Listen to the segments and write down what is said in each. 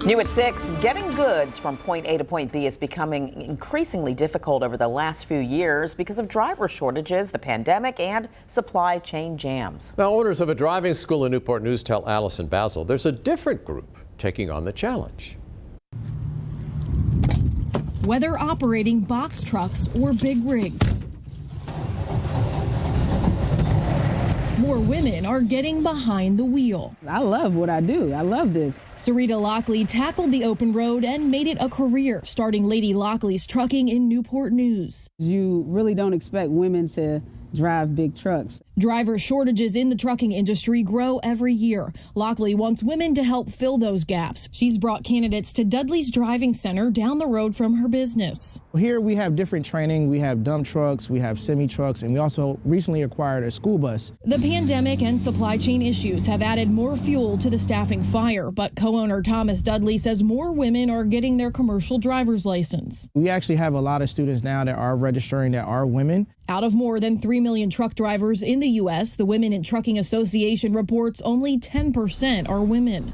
New at 6, getting goods from point A to point B is becoming increasingly difficult over the last few years because of driver shortages, the pandemic, and supply chain jams. Now, owners of a driving school in Newport-News tell Allison Bazzle there's a different group taking on the challenge. Whether operating box trucks or big rigs, more women are getting behind the wheel. I love what I do. I love this. Sarita Lockley tackled the open road and made it a career, starting Lady Lockley's Trucking in Newport News. You really don't expect women to drive big trucks. Driver shortages in the trucking industry grow every year. Lockley wants women to help fill those gaps. She's brought candidates to Dudley's Driving Center down the road from her business. Here we have different training. We have dump trucks, we have semi trucks, and we also recently acquired a school bus. The pandemic and supply chain issues have added more fuel to the staffing fire, but co-owner Thomas Dudley says more women are getting their commercial driver's license. We actually have a lot of students now that are registering that are women. Out of more than 3 million truck drivers in the U.S., the Women in Trucking Association reports only 10% are women.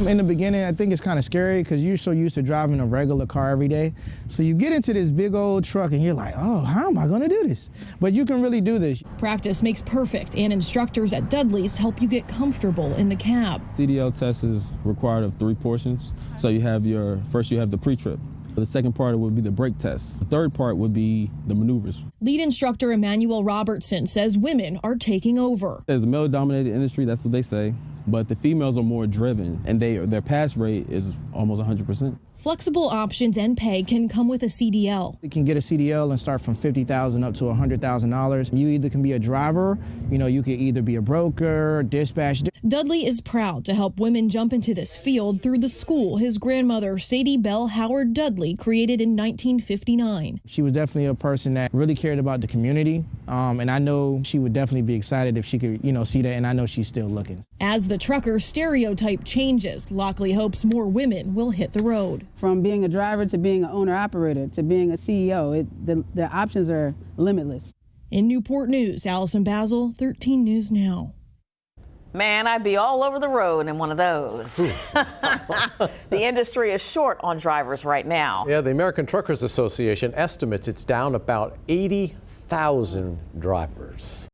In the beginning, I think it's kind of scary because you're so used to driving a regular car every day. So you get into this big old truck and you're like, oh, how am I going to do this? But you can really do this. Practice makes perfect, and instructors at Dudley's help you get comfortable in the cab. CDL test is required of 3 portions. So you have first you have the pre-trip. The second part would be the brake test. The third part would be the maneuvers. Lead instructor Emmanuel Robertson says women are taking over. It's a male-dominated industry, that's what they say, but the females are more driven, and their pass rate is almost 100%. Flexible options and pay can come with a CDL. You can get a CDL and start from $50,000 up to $100,000. You either can be a driver, you could either be a broker, dispatch. Dudley is proud to help women jump into this field through the school his grandmother, Sadie Bell Howard Dudley, created in 1959. She was definitely a person that really cared about the community, and I know she would definitely be excited if she could, see that, and I know she's still looking. As the trucker stereotype changes, Lockley hopes more women will hit the road. From being a driver to being an owner-operator to being a CEO, the options are limitless. In Newport News, Allison Bazzle, 13 News Now. Man, I'd be all over the road in one of those. The industry is short on drivers right now. Yeah, the American Truckers Association estimates it's down about 80,000 drivers.